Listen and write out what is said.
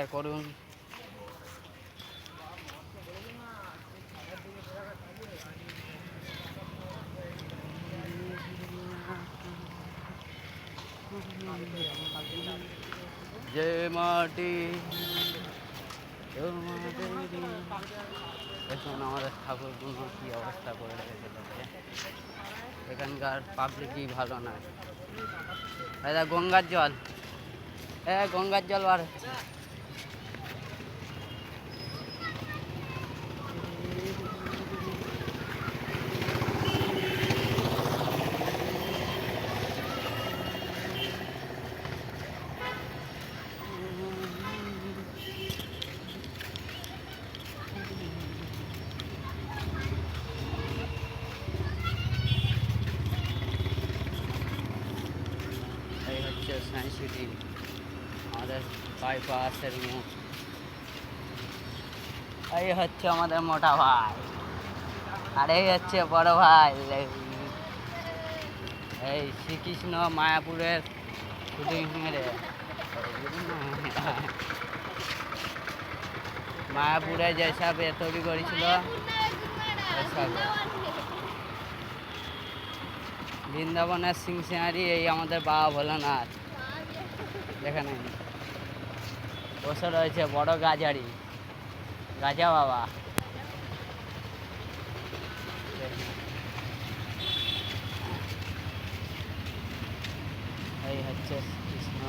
Share করুন। যে মাটি দেখুন আমাদের ঠাকুরগুলো কি অবস্থা করে রেখেছে। এখানকার পাবলিকই ভালো নয়। দাদা গঙ্গার জল, হ্যাঁ গঙ্গার জল বার হচ্ছে। এই হচ্ছে সায়েন্স সিটি, আমাদের বাইপাসের মুখ। এই হচ্ছে আমাদের মোটা ভাই, আর এই হচ্ছে বড় ভাই। এই শ্রীকৃষ্ণ মায়াপুরের শুটিং মেরে মায়াপুরে যেসব তৈরি করেছিল বৃন্দাবনের সিংহারি, এই আমাদের বাবা ভোলানাথ। দেখে নেন বসে রয়েছে বড় গাজারি, গাজা বাবা। এই হচ্ছে কৃষ্ণ